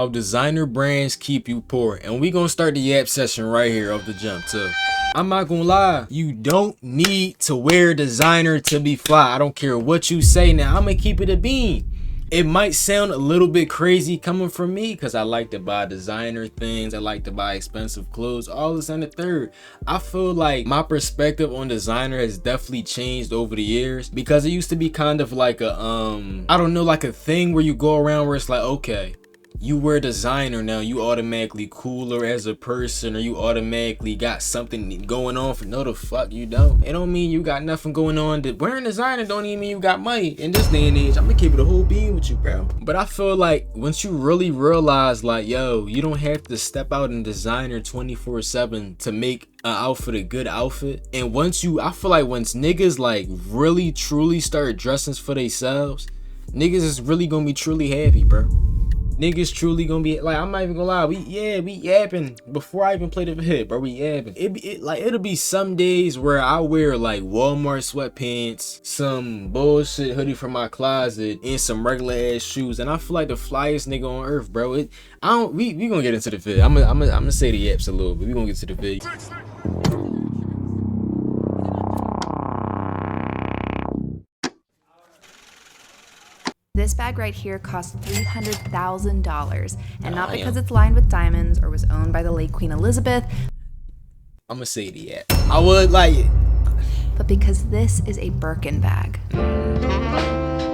How designer brands keep you poor. And we gonna start the yap session right here off the jump too. I'm not gonna lie, you don't need to wear designer to be fly. I don't care what you say. Now I'm gonna keep it a bean. It might sound a little bit crazy coming from me because I like to buy designer things. I like to buy expensive clothes, all this and the third. I feel like my perspective on designer has definitely changed over the years, because it used to be kind of like a I don't know, like a thing where you go around where it's like, okay, you wear designer now, you automatically cooler as a person, or you automatically got something going on. For no, the fuck you don't. It don't mean you got nothing going on. Wearing designer don't even mean you got money in this day and age. I'm gonna keep it a whole bean with you, bro. But I feel like once you really realize, like, yo, you don't have to step out in designer 24/7 to make an outfit a good outfit. And once I feel like once niggas like really truly start dressing for themselves, niggas is really gonna be truly happy, bro. Niggas truly gonna be like, I'm not even gonna lie, we yapping before I even play the hit, bro. We yapping. It'll be some days where I wear like Walmart sweatpants, some bullshit hoodie from my closet, and some regular ass shoes, and I feel like the flyest nigga on earth, bro. We gonna get into the vid. I'm gonna say the yaps a little bit. We gonna get to the vid. This bag right here cost $300,000, and not because it's lined with diamonds or was owned by the late Queen Elizabeth. I'm gonna say the yap. I would like it. But because this is a Birkin bag.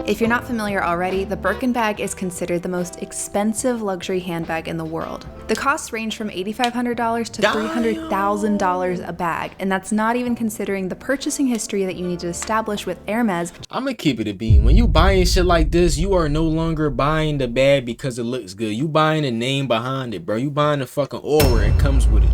If you're not familiar already, the Birkin bag is considered the most expensive luxury handbag in the world. The costs range from $8,500 to $300,000 a bag, and that's not even considering the purchasing history that you need to establish with Hermes. I'm gonna keep it a bean. When you buying shit like this, you are no longer buying the bag because it looks good. You buying the name behind it, bro. You buying the fucking aura it comes with it.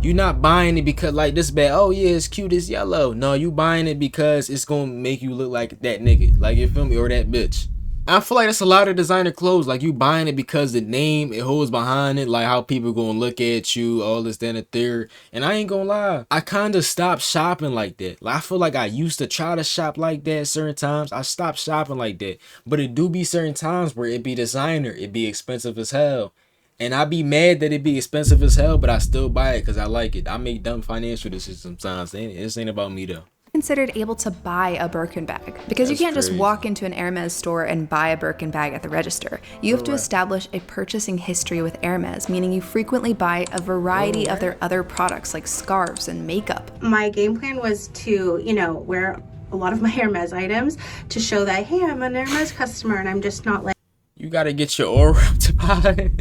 You not buying it because like this bag, oh yeah, it's cute, it's yellow. No, you buying it because it's gonna make you look like that nigga, like, you feel me, or that bitch. I feel like that's a lot of designer clothes. Like, you buying it because the name it holds behind it, like how people gonna look at you, all this, that, and the third. And I ain't gonna lie, I kind of stopped shopping like that. Like, I feel like I used to try to shop like that certain times. I stopped shopping like that, but it do be certain times where it be designer, it be expensive as hell. And I be mad that it be expensive as hell, but I still buy it because I like it. I make dumb financial decisions sometimes. This ain't about me though. Considered able to buy a Birkin bag, because you can't just walk into an Hermes store and buy a Birkin bag at the register. You have to establish a purchasing history with Hermes, meaning you frequently buy a variety of their other products like scarves and makeup. My game plan was to, wear a lot of my Hermes items to show that, hey, I'm an Hermes customer and I'm just not like... You gotta get your aura up to buy.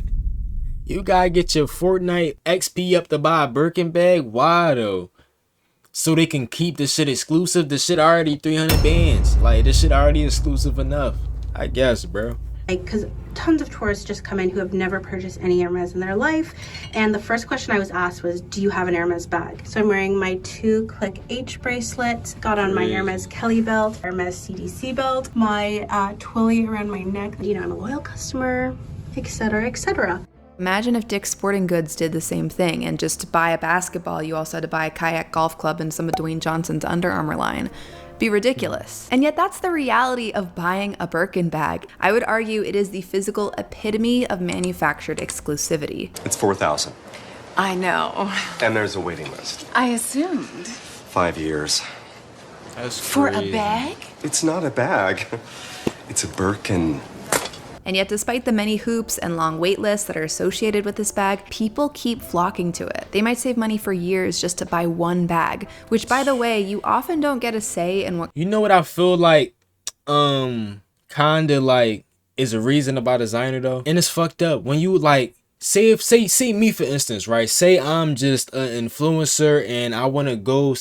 You gotta get your Fortnite XP up to buy a Birkin bag. Why though? So they can keep the shit exclusive. The shit already 300 bands. Like, this shit already exclusive enough, I guess, bro. Because tons of tourists just come in who have never purchased any Hermes in their life, and the first question I was asked was, do you have an Hermes bag? So I'm wearing my 2-click H bracelet, got on my Hermes Kelly belt, Hermes CDC belt, my twilly around my neck. I'm a loyal customer, etc., etc. Imagine if Dick's Sporting Goods did the same thing, and just to buy a basketball, you also had to buy a kayak golf club and some of Dwayne Johnson's Under Armour line. Be ridiculous. And yet that's the reality of buying a Birkin bag. I would argue it is the physical epitome of manufactured exclusivity. It's 4,000. I know. And there's a waiting list. I assumed. 5 years. That's For crazy. a bag? It's not a bag. It's a Birkin. And yet, despite the many hoops and long wait lists that are associated with this bag, people keep flocking to it. They might save money for years just to buy one bag, which, by the way, you often don't get a say in what... You know what I feel like, kinda like, is a reason about designer though? And it's fucked up. When you like, say me for instance, right? Say I'm just an influencer and I want to go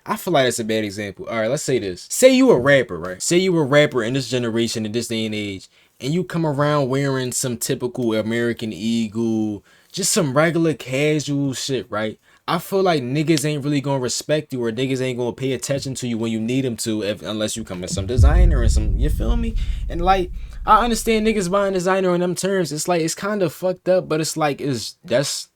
I feel like that's a bad example. All right, let's say this. Say you a rapper, right? Say you a rapper in this generation, in this day and age, and you come around wearing some typical American Eagle, just some regular casual shit, right? I feel like niggas ain't really gonna respect you, or niggas ain't gonna pay attention to you when you need them to, unless you come in some designer and some, you feel me? And like, I understand niggas buying designer on them terms. It's like, it's kind of fucked up, but it's like, that's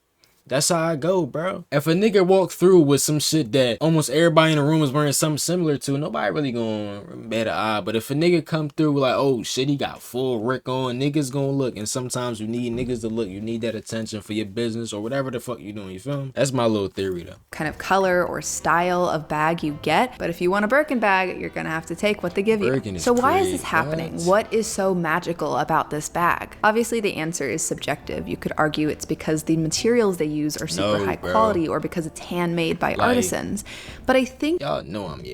That's how I go, bro. If a nigga walk through with some shit that almost everybody in the room is wearing something similar to, nobody really gonna bat an eye. But if a nigga come through like, oh shit, he got full Rick on, niggas gonna look. And sometimes you need niggas to look. You need that attention for your business or whatever the fuck you doing, you feel me? That's my little theory though. Kind of color or style of bag you get, but if you want a Birkin bag, you're gonna have to take what they give you. So why is this happening? What is so magical about this bag? Obviously the answer is subjective. You could argue it's because the materials they use are super high quality, or because it's handmade by artisans. But I think y'all know I'm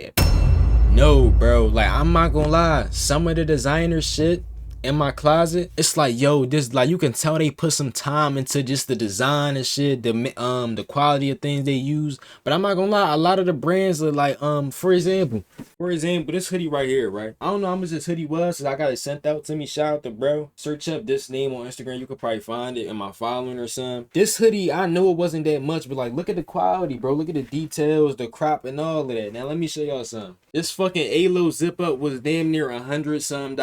no, bro. Like, I'm not gonna lie, some of the designer shit in my closet, it's like, yo, this, like, you can tell they put some time into just the design and shit, the quality of things they use. But I'm not gonna lie, a lot of the brands are like, for example, this hoodie right here, right? I don't know how much this hoodie was, so I got it sent out to me. Shout out to bro. Search up this name on Instagram. You could probably find it in my following or something. This hoodie, I know it wasn't that much, but like, look at the quality, bro. Look at the details, the crop, and all of that. Now let me show y'all something. This fucking A-Lo zip up was damn near $100 some.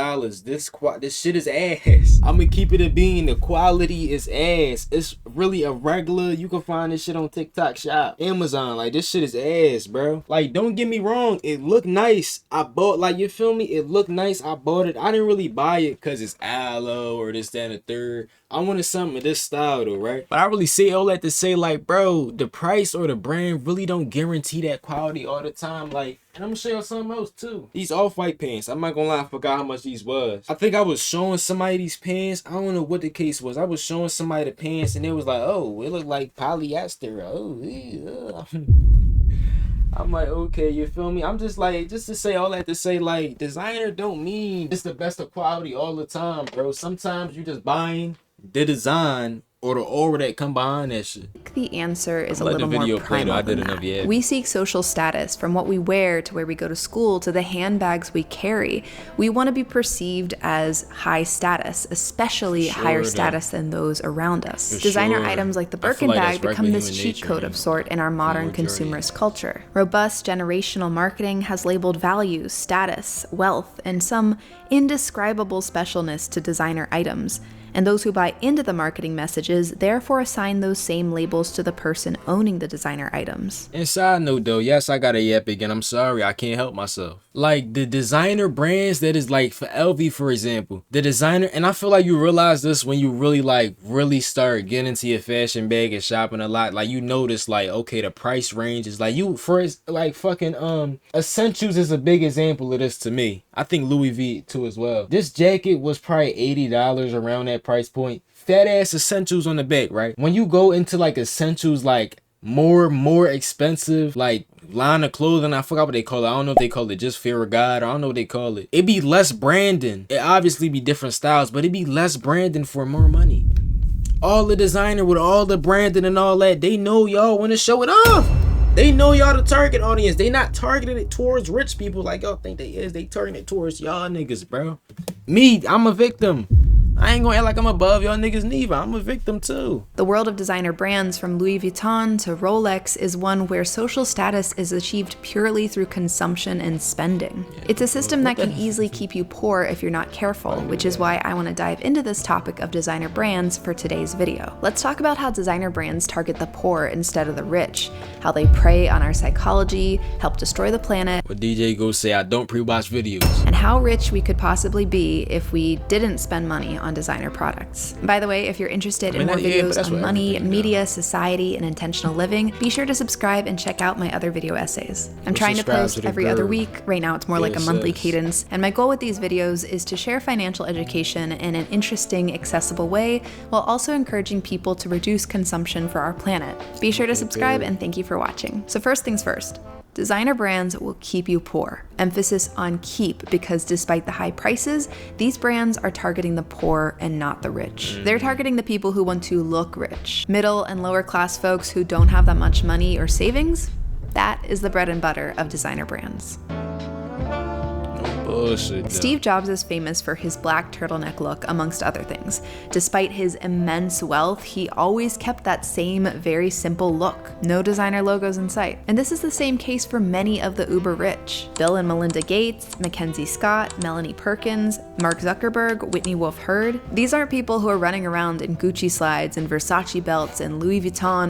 This shit is ass. I'ma keep it a bean. The quality is ass. It's really a regular. You can find this shit on TikTok Shop, Amazon. Like, this shit is ass, bro. Like, don't get me wrong, it looked nice. I bought, like, you feel me? It looked nice. I bought it. I didn't really buy it because it's aloe or this, that, and the third. I wanted something of this style though, right? But I really say all that to say, like, bro, the price or the brand really don't guarantee that quality all the time. Like, and I'm gonna show you something else too. These off-white pants, I'm not gonna lie, I forgot how much these was. I think I was showing somebody these pants. I don't know what the case was. I was showing somebody the pants and it was like, oh, it looked like polyester. Oh, yeah. I'm like, okay, you feel me? I'm just like, just to say all that to say, like, designer don't mean it's the best of quality all the time, bro. Sometimes you just buying the design or the aura that come behind that shit. The answer is a little more primal than that. We seek social status, from what we wear to where we go to school to the handbags we carry. We want to be perceived as high status, especially higher status than those around us. Designer items like the Birkin bag become this cheat code of sort in our modern consumerist culture. Robust generational marketing has labeled values, status, wealth, and some indescribable specialness to designer items. And those who buy into the marketing messages therefore assign those same labels to the person owning the designer items. And side note though, yes, I got a yap again. I'm sorry, I can't help myself. Like, the designer brands that is like, for LV for example, the designer, and I feel like you realize this when you really start getting into your fashion bag and shopping a lot. Like, you notice like, okay, the price range is like, you first, like, fucking essentials is a big example of this to me. I think Louis V too as well. This jacket was probably $80 around that price point. Fat ass essentials on the back, right? When you go into like essentials, like more expensive like line of clothing, I forgot what they call it. I don't know if they call it just Fear of God, or I don't know what they call it. It be less branding. It obviously be different styles, but it be less branding for more money. All the designer with all the branding and all that, they know y'all want to show it off. They know y'all the target audience. They not targeting it towards rich people like y'all think they is. They targeting it towards y'all niggas, bro. Me, I'm a victim. I ain't gonna act like I'm above y'all niggas neither. I'm a victim too. The world of designer brands from Louis Vuitton to Rolex is one where social status is achieved purely through consumption and spending. It's a system that can easily keep you poor if you're not careful, which is why I want to dive into this topic of designer brands for today's video. Let's talk about how designer brands target the poor instead of the rich, how they prey on our psychology, help destroy the planet, what DJ go say, I don't pre-watch videos, and how rich we could possibly be if we didn't spend money on designer products. By the way, if you're interested in more videos on money, media, society, and intentional living, be sure to subscribe and check out my other video essays. I'm trying to post every other week. Right now it's more like a monthly cadence, and my goal with these videos is to share financial education in an interesting, accessible way, while also encouraging people to reduce consumption for our planet. Be sure to subscribe, and thank you for watching. So first things first. Designer brands will keep you poor. Emphasis on keep, because despite the high prices, these brands are targeting the poor and not the rich. They're targeting the people who want to look rich. Middle and lower class folks who don't have that much money or savings, that is the bread and butter of designer brands. Bullshit. Steve Jobs is famous for his black turtleneck look, amongst other things. Despite his immense wealth, he always kept that same very simple look. No designer logos in sight. And this is the same case for many of the uber rich. Bill and Melinda Gates, Mackenzie Scott, Melanie Perkins, Mark Zuckerberg, Whitney Wolfe Herd. These aren't people who are running around in Gucci slides and Versace belts and Louis Vuitton.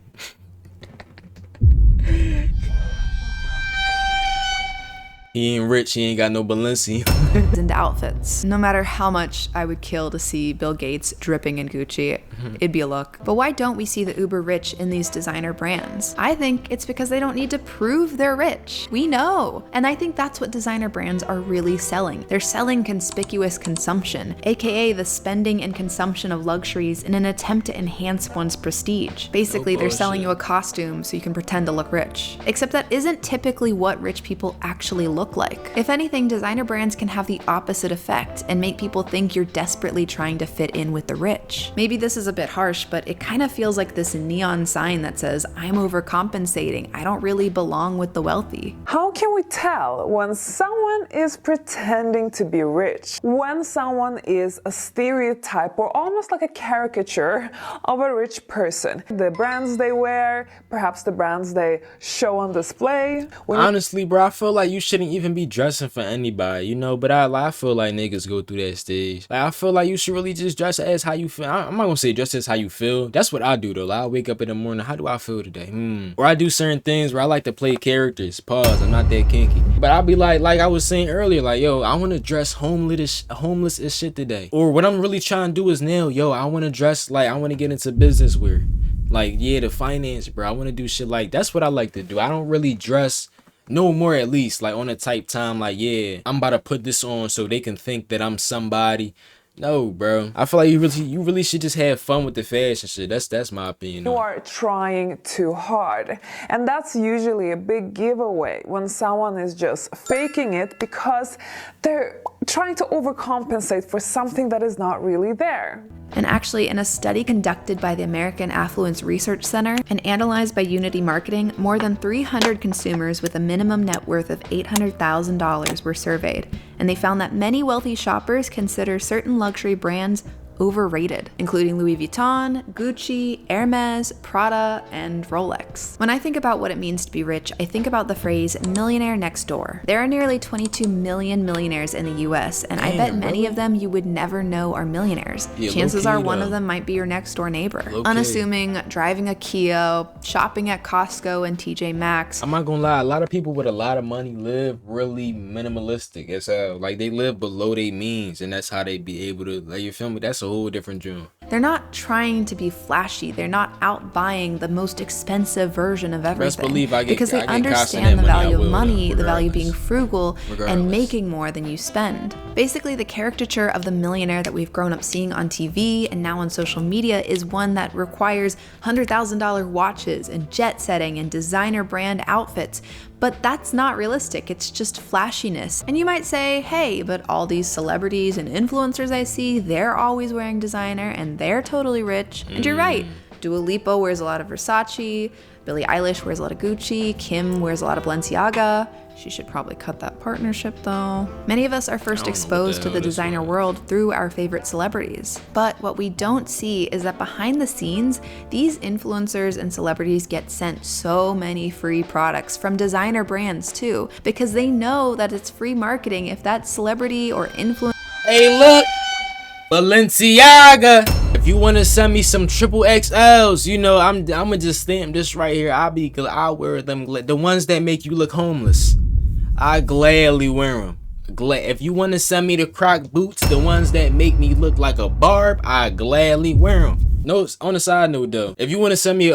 He ain't rich, he ain't got no Balenci. And outfits. No matter how much I would kill to see Bill Gates dripping in Gucci, it'd be a look. But why don't we see the uber rich in these designer brands? I think it's because they don't need to prove they're rich. We know. And I think that's what designer brands are really selling. They're selling conspicuous consumption, aka the spending and consumption of luxuries in an attempt to enhance one's prestige. Basically, they're selling you a costume so you can pretend to look rich. Except that isn't typically what rich people actually look like. If anything, designer brands can have the opposite effect and make people think you're desperately trying to fit in with the rich. Maybe this is a bit harsh, but it kind of feels like this neon sign that says, I'm overcompensating. I don't really belong with the wealthy. How can we tell when someone is pretending to be rich? When someone is a stereotype or almost like a caricature of a rich person? The brands they wear, perhaps the brands they show on display. Honestly, bro, I feel like you shouldn't even be dressing for anybody, you know, but I feel like niggas go through that stage. Like, I feel like you should really just dress as how you feel. I'm not gonna say dress as how you feel. That's what I do though. Like, I wake up in the morning, how do I feel today? Or I do certain things where I like to play characters. Pause, I'm not that kinky. But I'll be like I was saying earlier, like, yo, I wanna dress homeless as shit today. Or what I'm really trying to do is now, yo, I wanna dress like I wanna get into business wear. Like, yeah, the finance, bro. I wanna do shit like that's what I like to do. I don't really dress no more, at least, like on a type time, like, yeah, I'm about to put this on so they can think that I'm somebody. No, bro. I feel like you really should just have fun with the fashion shit. That's my opinion. You are trying too hard. And that's usually a big giveaway when someone is just faking it because they're trying to overcompensate for something that is not really there. And actually, in a study conducted by the American Affluence Research Center and analyzed by Unity Marketing, more than 300 consumers with a minimum net worth of $800,000 were surveyed, and they found that many wealthy shoppers consider certain luxury brands overrated, including Louis Vuitton, Gucci, Hermes, Prada, and Rolex. When I think about what it means to be rich, I think about the phrase millionaire next door. There are nearly 22 million millionaires in the US, and I bet many of them you would never know are millionaires. Yeah, chances are one of them might be your next door neighbor. Unassuming, driving a Kia, shopping at Costco and TJ Maxx. I'm not gonna lie, a lot of people with a lot of money live really minimalistic. It's like they live below their means, and that's how they be able to, like, you feel me? That's a whole different dream. They're not trying to be flashy. They're not out buying the most expensive version of everything. Best believe because they understand the value of money, the value of being frugal, and making more than you spend. Basically, the caricature of the millionaire that we've grown up seeing on TV and now on social media is one that requires $100,000 watches and jet setting and designer brand outfits. But that's not realistic, it's just flashiness. And you might say, hey, but all these celebrities and influencers I see, they're always wearing designer and they're totally rich. And you're right, Dua Lipa wears a lot of Versace, Billie Eilish wears a lot of Gucci, Kim wears a lot of Balenciaga. She should probably cut that partnership though. Many of us are first exposed to the designer world through our favorite celebrities. But what we don't see is that behind the scenes, these influencers and celebrities get sent so many free products from designer brands too, because they know that it's free marketing if that celebrity or influencer. Hey, look! Balenciaga! If you want to send me some triple XLs, you know, I'm gonna just stamp this right here. I'll wear them, the ones that make you look homeless. I gladly wear them. If you want to send me the Croc boots, the ones that make me look like a barb, I gladly wear them. No, on the side note though, if you want to send me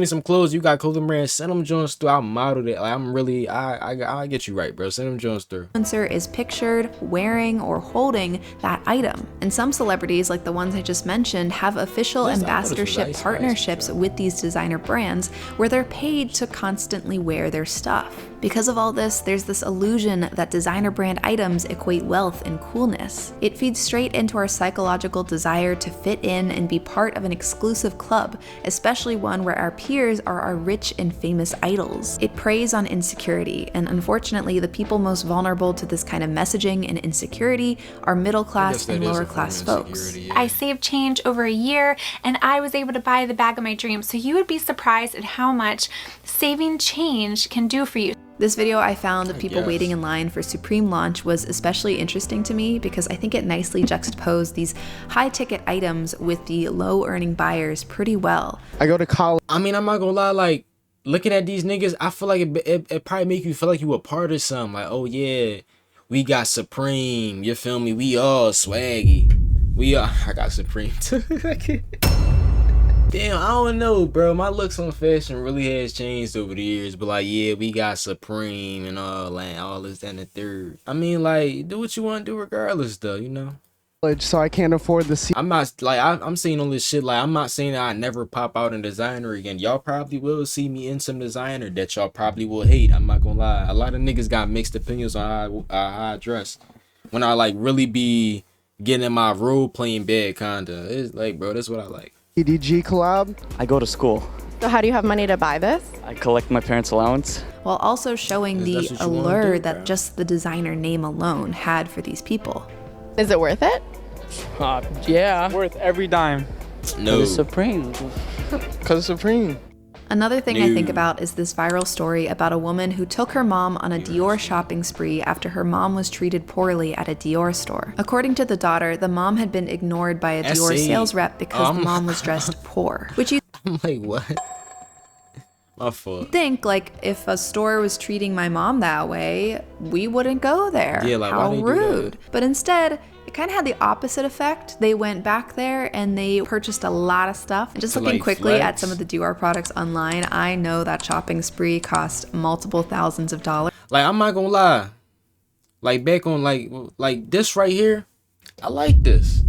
some clothes, you got clothing brands, send them joints through. I'll model it. Like, I get you right, bro. Send them joints through. Influencer is pictured wearing or holding that item, and some celebrities, like the ones I just mentioned, have official ambassadorship partnerships with these designer brands where they're paid to constantly wear their stuff. Because of all this, there's this illusion that designer brand items equate wealth and coolness. It feeds straight into our psychological desire to fit in and be part part of an exclusive club, especially one where our peers are our rich and famous idols. It preys on insecurity, and unfortunately, the people most vulnerable to this kind of messaging and insecurity are middle class and lower class folks. Yeah. I saved change over a year and I was able to buy the bag of my dreams. So you would be surprised at how much saving change can do for you. This video I found of people waiting in line for Supreme launch was especially interesting to me because I think it nicely juxtaposed these high-ticket items with the low-earning buyers pretty well. I go to college. I mean, I'm not gonna lie, like, looking at these niggas, I feel like it probably make you feel like you a part of something. Like, oh yeah, we got Supreme, you feel me? We all swaggy. I got Supreme too. Damn, I don't know, bro. My looks on fashion really has changed over the years. But like, yeah, we got Supreme and all this and the third. I mean, like, do what you want to do regardless, though, you know? So I can't afford the seat. I'm not, like, I'm saying all this shit. Like, I'm not saying that I never pop out in designer again. Y'all probably will see me in some designer that y'all probably will hate. I'm not gonna lie. A lot of niggas got mixed opinions on how I dress. When I, like, really be getting in my role playing bed, kinda. It's like, bro, that's what I like. EDG collab. I go to school. So how do you have money to buy this? I collect my parents' allowance. While also showing the allure that just the designer name alone had for these people. Is it worth it? Yeah. Worth every dime. No. It's Supreme. Cause of Supreme. Another thing I think about is this viral story about a woman who took her mom on a Dior shopping spree after her mom was treated poorly at a Dior store. According to the daughter, the mom had been ignored by a Dior sales rep because the mom was dressed poor. Which you I'm like, what? My fault. think, like, if a store was treating my mom that way, we wouldn't go there. Yeah, like, how why they do rude. that? But instead, it kind of had the opposite effect. They went back there and they purchased a lot of stuff. And just To, looking like, quickly flex? at some of the Dior products online, I know that shopping spree cost multiple thousands of dollars. Like, I'm not gonna lie. Like, back on, like this right here, I like this.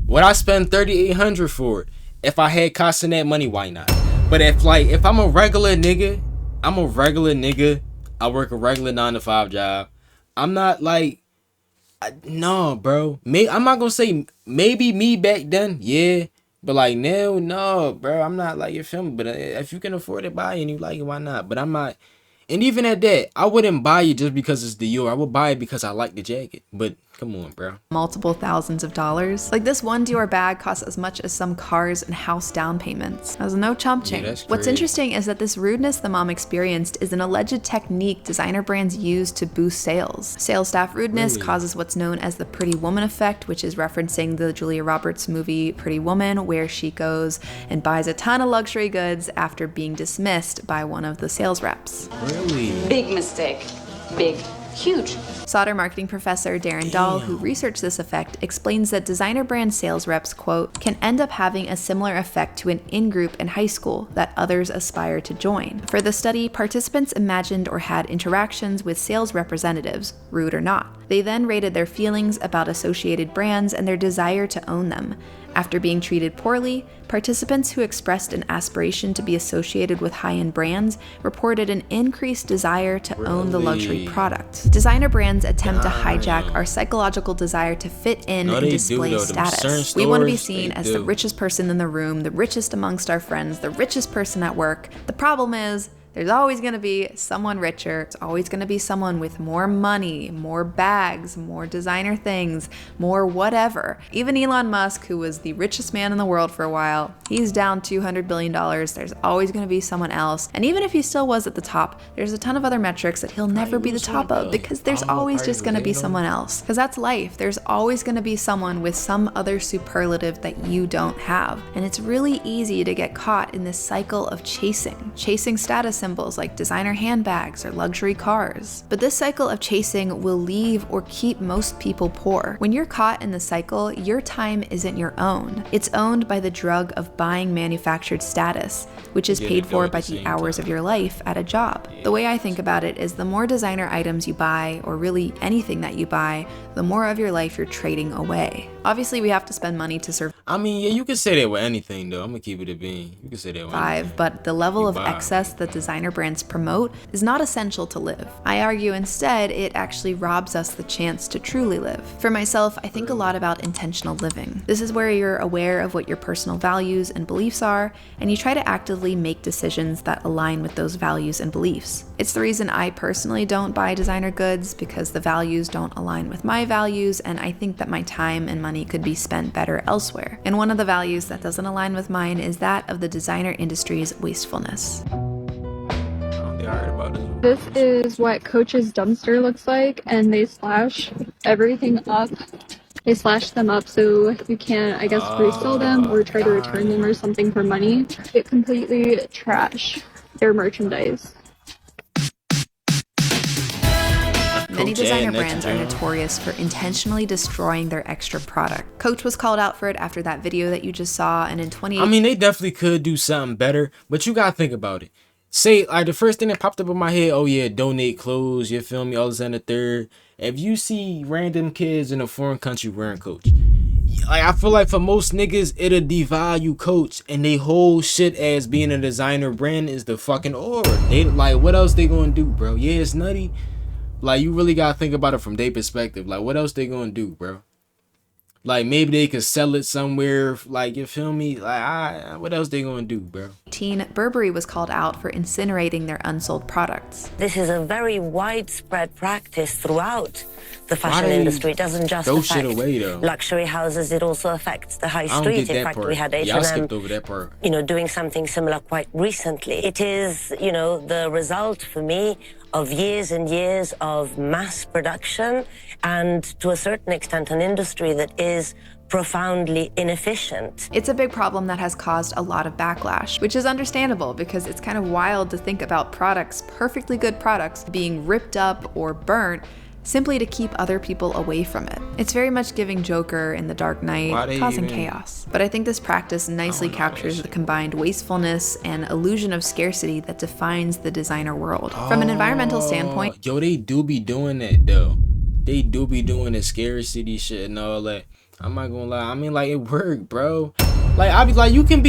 Would I spend $3,800 for it? If I had costing that money, why not? But if I'm a regular nigga, I work a regular 9-to-5 job. I'm not like, no, bro. I'm not gonna say maybe me back then, yeah. But like now, no, bro. I'm not like, you feel me? But if you can afford it, buy it and you like it, why not? But I'm not. And even at that, I wouldn't buy it just because it's Dior. I would buy it because I like the jacket. But come on, bro. Multiple thousands of dollars. Like, this one Dior bag costs as much as some cars and house down payments. There's no chumpching. that's What's crazy. interesting is that this rudeness the mom experienced is an alleged technique designer brands use to boost sales. Sales staff rudeness causes what's known as the Pretty Woman effect, which is referencing the Julia Roberts movie Pretty Woman, where she goes and buys a ton of luxury goods after being dismissed by one of the sales reps. Really? Big mistake. Big. Huge. Sauder marketing professor Darren Dahl, who researched this effect, explains that designer brand sales reps, quote, can end up having a similar effect to an in-group in high school that others aspire to join. For the study, participants imagined or had interactions with sales representatives, rude or not. They then rated their feelings about associated brands and their desire to own them. After being treated poorly, participants who expressed an aspiration to be associated with high-end brands reported an increased desire to own the luxury product. Designer brands attempt to hijack our psychological desire to fit in and display status. We want to be seen as the richest person in the room, the richest amongst our friends, the richest person at work. The problem is, there's always going to be someone richer. It's always going to be someone with more money, more bags, more designer things, more whatever. Even Elon Musk, who was the richest man in the world for a while, he's down $200 billion. There's always going to be someone else. And even if he still was at the top, there's a ton of other metrics that he'll never be the top of because there's always just going to be someone else. Because that's life. There's always going to be someone with some other superlative that you don't have. And it's really easy to get caught in this cycle of chasing status symbols like designer handbags or luxury cars. But this cycle of chasing will leave or keep most people poor. When you're caught in the cycle, your time isn't your own. It's owned by the drug of buying manufactured status, which is paid for by the hours of your life at a job. The way I think about it is the more designer items you buy, or really anything that you buy, the more of your life you're trading away. Obviously, we have to spend money to survive. I mean, yeah, you can say that with anything, though. I'm gonna keep it a bean. You can say that with anything. But the level of excess that designer brands promote is not essential to live. I argue instead, it actually robs us the chance to truly live. For myself, I think a lot about intentional living. This is where you're aware of what your personal values and beliefs are, and you try to actively make decisions that align with those values and beliefs. It's the reason I personally don't buy designer goods, because the values don't align with my values, and I think that my time and money could be spent better elsewhere. And one of the values that doesn't align with mine is that of the designer industry's wastefulness. This is what Coach's dumpster looks like, and they slash everything up. They slash them up so you can't, I guess, resell them or try to return them or something for money. It completely trash their merchandise. Many designer brands are notorious for intentionally destroying their extra product. Coach was called out for it after that video that you just saw, and in 2018... I mean, they definitely could do something better, but you gotta think about it. Say, like, the first thing that popped up in my head, oh yeah, donate clothes, you feel me, all this and the third. If you see random kids in a foreign country wearing Coach, like, I feel like for most niggas, it'll devalue Coach, and they whole shit as being a designer brand is the fucking aura. They, like, what else they gonna do, bro? Yeah, it's nutty. Like, you really gotta think about it from their perspective. Like, what else they gonna do, bro? Like, maybe they could sell it somewhere. Like, you feel me? Like, what else they gonna do, bro? Burberry was called out for incinerating their unsold products. This is a very widespread practice throughout the fashion industry. It doesn't just affect luxury houses, it also affects the high street. In fact, we had H&M, you know, doing something similar quite recently. It is, you know, the result for me of years and years of mass production and, to a certain extent, an industry that is profoundly inefficient. It's a big problem that has caused a lot of backlash, which is understandable because it's kind of wild to think about products, perfectly good products, being ripped up or burnt simply to keep other people away from it. It's very much giving Joker in The Dark Knight, causing chaos. But I think this practice nicely captures the combined wastefulness and illusion of scarcity that defines the designer world. From an environmental standpoint... Yo, they do be doing that, though. They do be doing the scarcity shit and all that. I'm not gonna lie. I mean, like, it worked, bro. Like, I be like, you can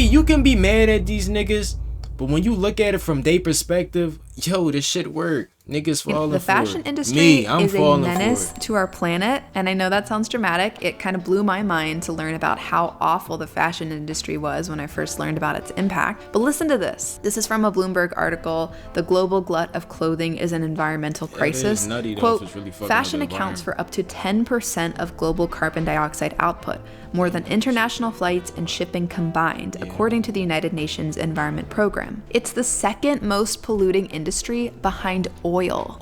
be mad at these niggas, but when you look at it from their perspective, yo, this shit work. Niggas falling for it. The fashion industry is a menace to our planet, and I know that sounds dramatic. It kind of blew my mind to learn about how awful the fashion industry was when I first learned about its impact. But listen to this. This is from a Bloomberg article. The global glut of clothing is an environmental crisis. Quote, fashion accounts for up to 10% of global carbon dioxide output, more than international flights and shipping combined, according to the United Nations Environment Program. It's the second most polluting industry behind oil,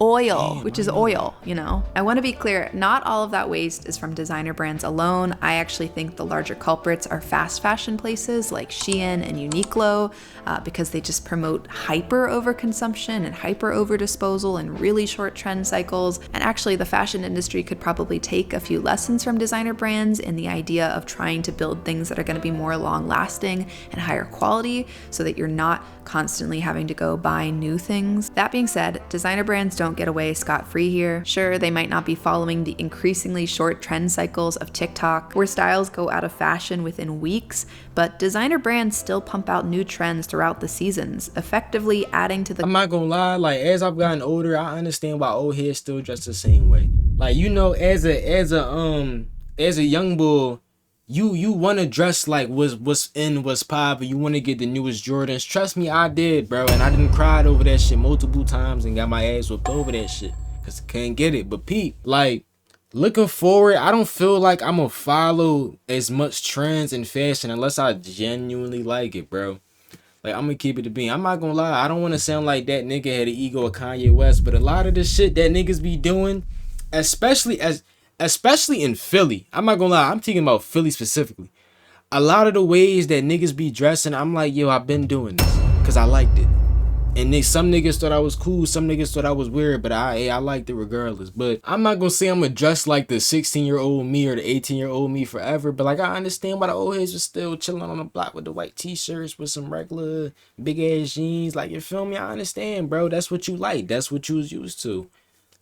which is oil, you know. I want to be clear, not all of that waste is from designer brands alone. I actually think the larger culprits are fast fashion places like Shein and Uniqlo, because they just promote hyper overconsumption and hyper overdisposal and really short trend cycles. And actually the fashion industry could probably take a few lessons from designer brands in the idea of trying to build things that are going to be more long lasting and higher quality so that you're not constantly having to go buy new things. That being said, designer brands don't get away scot-free here. Sure, they might not be following the increasingly short trend cycles of TikTok, where styles go out of fashion within weeks, but designer brands still pump out new trends throughout the seasons, effectively adding to the... I'm not gonna lie, like, as I've gotten older, I understand why old heads still dress the same way. Like, you know, as a young bull, you want to dress like what's in, what's pop, and you want to get the newest Jordans. Trust me, I did, bro, and I didn't cry over that shit multiple times and got my ass whooped over that shit because I couldn't get it. But Pete, like, looking forward, I don't feel like I'm gonna follow as much trends in fashion unless I genuinely like it, bro. Like, I'm gonna keep it a bean. I'm not gonna lie, I don't want to sound like that nigga had an ego of Kanye West, but a lot of the shit that niggas be doing, especially in Philly, I'm not gonna lie, I'm thinking about Philly specifically. A lot of the ways that niggas be dressing, I'm like, yo, I've been doing this because I liked it. And some niggas thought I was cool, some niggas thought I was weird, but I liked it regardless. But I'm not gonna say I'm gonna dress like the 16-year-old me or the 18-year-old me forever, but like, I understand why the old heads was still chilling on the block with the white t-shirts with some regular big ass jeans. Like, you feel me? I understand, bro. That's what you like. That's what you was used to.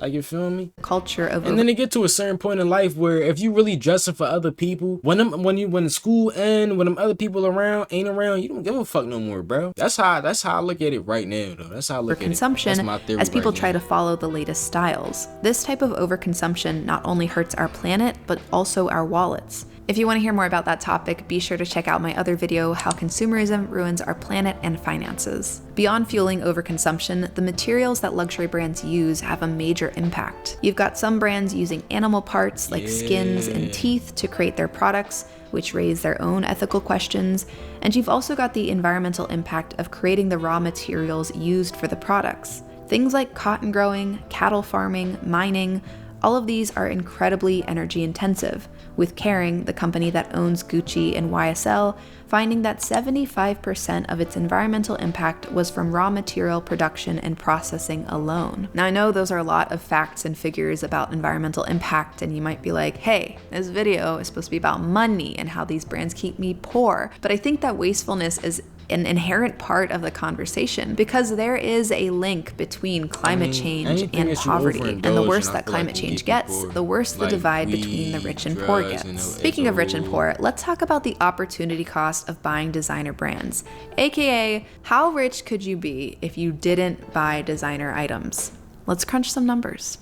Like, you feel me? Culture of and then it get to a certain point in life where if you really dressing for other people, when school end, when them other people ain't around, you don't give a fuck no more, bro. That's how I look at it right now, though. That's how I look at it. Consumption, That's my theory as people right try now. to follow the latest styles. This type of overconsumption not only hurts our planet, but also our wallets. If you want to hear more about that topic, be sure to check out my other video, How Consumerism Ruins Our Planet and Finances. Beyond fueling overconsumption, the materials that luxury brands use have a major impact. You've got some brands using animal parts like skins and teeth to create their products, which raise their own ethical questions, and you've also got the environmental impact of creating the raw materials used for the products. Things like cotton growing, cattle farming, mining, all of these are incredibly energy intensive, with Kering, the company that owns Gucci and YSL, finding that 75% of its environmental impact was from raw material production and processing alone. Now, I know those are a lot of facts and figures about environmental impact, and you might be like, hey, this video is supposed to be about money and how these brands keep me poor. But I think that wastefulness is an inherent part of the conversation, because there is a link between climate change and poverty, and the worse that climate change gets, the worse the divide between the rich and poor gets. Speaking of rich and poor, let's talk about the opportunity cost of buying designer brands, aka how rich could you be if you didn't buy designer items? Let's crunch some numbers.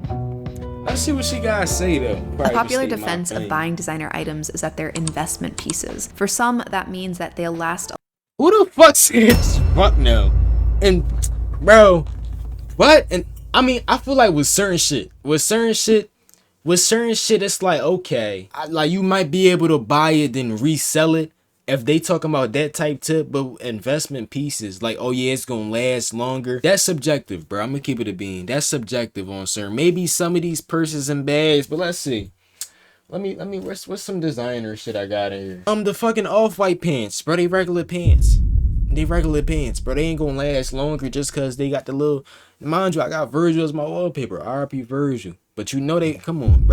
Let's see what she guys say though. A popular defense of buying designer items is that they're investment pieces. For some, that means that they'll last. Who the fuck says fuck no? And bro, what? And I mean, I feel like with certain shit, it's like, okay, like you might be able to buy it then resell it if they talking about that type tip. But investment pieces, like, oh yeah, it's gonna last longer, that's subjective, bro. I'm gonna keep it a bean. That's subjective on certain. Maybe some of these purses and bags, but let's see. Let me. What's some designer shit I got in here? The fucking off-white pants, bro. They regular pants, bro. They ain't gonna last longer just cause they got the little. Mind you, I got Virgil as my wallpaper. RP Virgil, but you know they. Come on,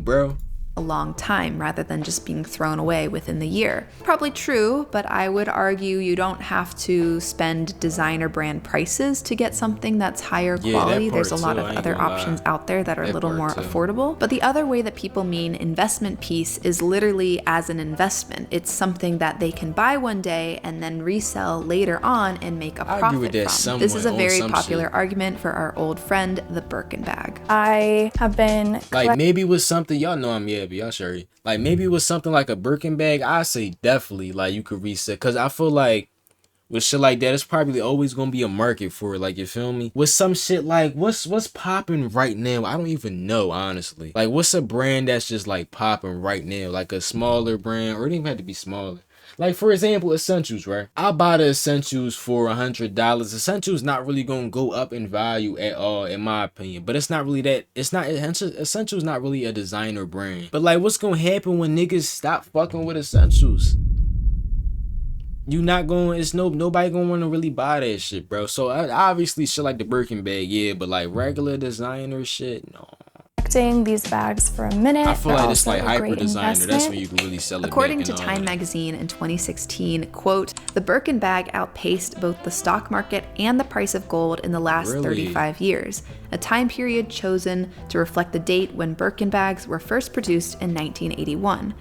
bro. A long time rather than just being thrown away within the year. Probably true, but I would argue you don't have to spend designer brand prices to get something that's higher quality. There's a lot of other options out there that are a little more affordable. But the other way that people mean investment piece is literally as an investment. It's something that they can buy one day and then resell later on and make a profit from. This is a very popular argument for our old friend, the Birkin bag. I have been like maybe with something, y'all know I'm but y'all sure. Like maybe with something like a Birkin bag, I say definitely like you could reset, cause I feel like with shit like that, it's probably always gonna be a market for it. Like, you feel me? With some shit like what's popping right now, I don't even know, honestly. Like, what's a brand that's just like popping right now? Like a smaller brand, or it don't even have to be smaller. Like, for example, essentials, right? I buy the essentials for $100. Essentials not really gonna go up in value at all, in my opinion. But it's not really that. Essentials not really a designer brand. But like, what's gonna happen when niggas stop fucking with essentials? You not going. It's nobody gonna want to really buy that shit, bro. So obviously, shit like the Birkin bag, yeah. But like regular designer shit, no. These bags for a minute. I feel like it's like hyper designer. That's when you can really sell it. According to Time magazine in 2016, quote, the Birkin bag outpaced both the stock market and the price of gold in the last 35 years, a time period chosen to reflect the date when Birkin bags were first produced in 1981.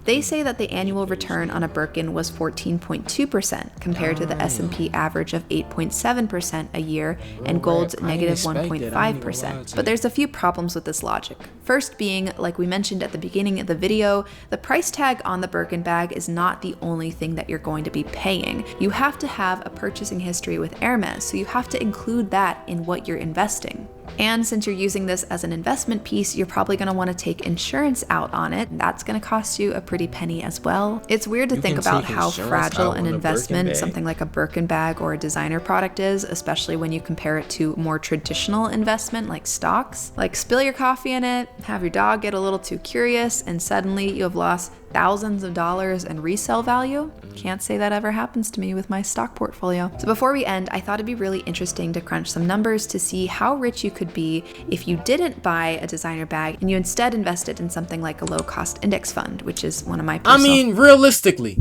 They say that the annual return on a Birkin was 14.2% compared to the S&P average of 8.7% a year and gold's negative 1.5%. But there's a few problems with this logic. First being, like we mentioned at the beginning of the video, the price tag on the Birkin bag is not the only thing that you're going to be paying. You have to have a purchasing history with Hermes, so you have to include that in what you're investing. And since you're using this as an investment piece, you're probably going to want to take insurance out on it. That's going to cost you a pretty penny as well. It's weird to think about how fragile an investment something like a Birkin bag or a designer product is, especially when you compare it to more traditional investment like stocks. Like, spill your coffee in it, have your dog get a little too curious, and suddenly you have lost thousands of dollars in resale value. Can't say that ever happens to me with my stock portfolio. So before we end, I thought it'd be really interesting to crunch some numbers to see how rich you could be if you didn't buy a designer bag and you instead invested in something like a low-cost index fund, which is one of my personal... I mean, realistically,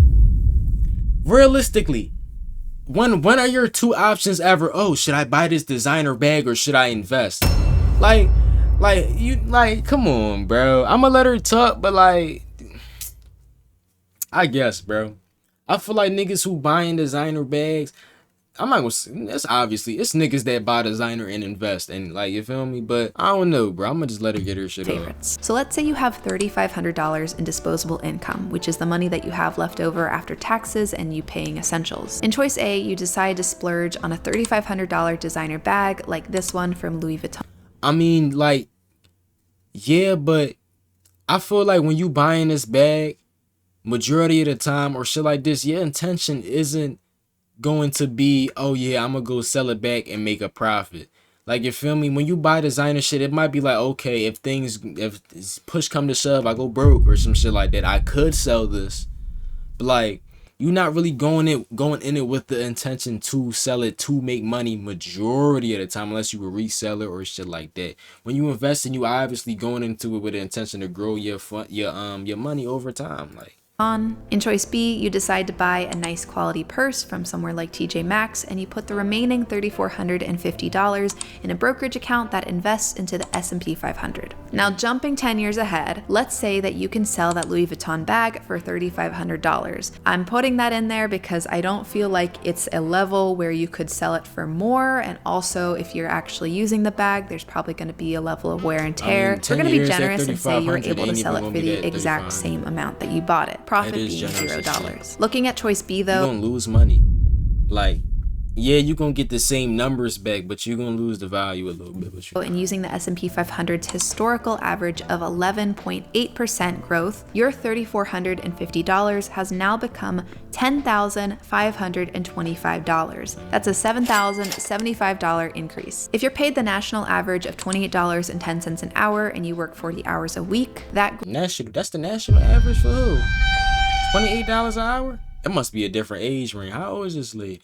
when are your two options ever, oh, should I buy this designer bag or should I invest? Like come on, bro. I'ma let her talk, but like, I guess, bro. I feel like niggas who buying designer bags, I'm not gonna, that's obviously, it's niggas that buy designer and invest, and like, you feel me? But I don't know, bro. I'm gonna just let her get her shit favorites. So let's say you have $3,500 in disposable income, which is the money that you have left over after taxes and you paying essentials. In choice A, you decide to splurge on a $3,500 designer bag like this one from Louis Vuitton. I mean, like, yeah, but I feel like when you buying this bag, majority of the time or shit like this, your intention isn't going to be, oh yeah, I'm gonna go sell it back and make a profit. Like, you feel me? When you buy designer shit, it might be like, okay, if push come to shove, I go broke or some shit like that, I could sell this. But like, you're not really going in it with the intention to sell it to make money majority of the time, unless you a reseller or shit like that. When you invest in, you obviously going into it with the intention to grow your money over time. Like, in choice B, you decide to buy a nice quality purse from somewhere like TJ Maxx, and you put the remaining $3,450 in a brokerage account that invests into the S&P 500. Now, jumping 10 years ahead, let's say that you can sell that Louis Vuitton bag for $3,500. I'm putting that in there because I don't feel like it's a level where you could sell it for more, and also if you're actually using the bag, there's probably going to be a level of wear and tear. We're going to be generous and say you were able to sell it for the exact same amount that you bought it. Profit being $0. Looking at choice B though, you're gonna lose money. Like, yeah, you're gonna get the same numbers back, but you're gonna lose the value a little bit. And using the S&P 500's historical average of 11.8% growth, your $3,450 has now become $10,525. That's a $7,075 increase. If you're paid the national average of $28.10 an hour and you work 40 hours a week, that's the national average for who? $28 an hour? It must be a different age range. How old is this lady?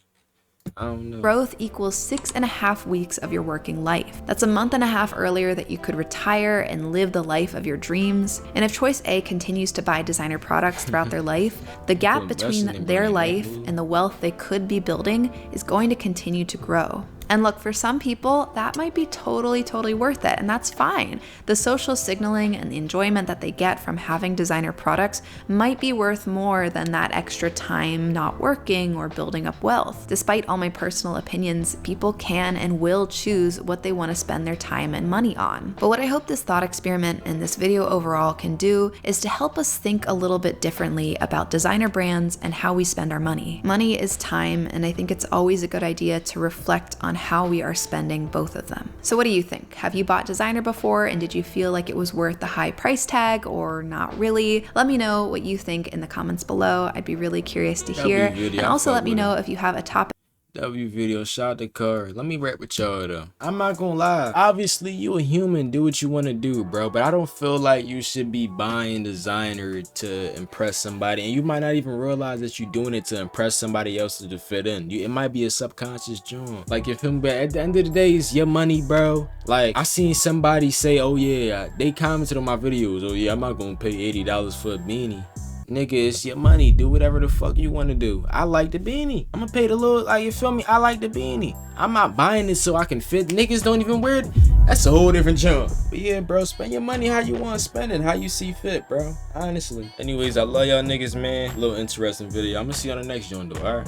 I don't know. Growth equals 6.5 weeks of your working life. That's a month and a half earlier that you could retire and live the life of your dreams. And if choice A continues to buy designer products throughout their life, the gap between their life and the wealth they could be building is going to continue to grow. And look, for some people, that might be totally worth it, and that's fine. The social signaling and the enjoyment that they get from having designer products might be worth more than that extra time not working or building up wealth. Despite all my personal opinions, people can and will choose what they want to spend their time and money on. But what I hope this thought experiment and this video overall can do is to help us think a little bit differently about designer brands and how we spend our money. Money is time, and I think it's always a good idea to reflect on how we are spending both of them. So what do you think? Have you bought designer before, and did you feel like it was worth the high price tag or not really? Let me know what you think in the comments below. I'd be really curious to hear. And also let me know if you have a topic. W video, shout out to Car. Let me rap with y'all though. I'm not gonna lie. Obviously, you a human, do what you want to do, bro. But I don't feel like you should be buying designer to impress somebody. And you might not even realize that you're doing it to impress somebody else to fit in. It might be a subconscious joint. Like, you feel me? But at the end of the day, it's your money, bro. Like, I seen somebody say, oh yeah, they commented on my videos, oh yeah, I'm not gonna pay $80 for a beanie. Nigga, it's your money. Do whatever the fuck you want to do. I like the beanie. I'm gonna pay the little, like, you feel me? I like the beanie. I'm not buying it so I can fit. Niggas don't even wear it. That's a whole different jump. But yeah, bro, spend your money how you want to spend it, how you see fit, bro. Honestly. Anyways, I love y'all niggas, man. A little interesting video. I'm gonna see you on the next joint, though. All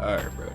right, bro.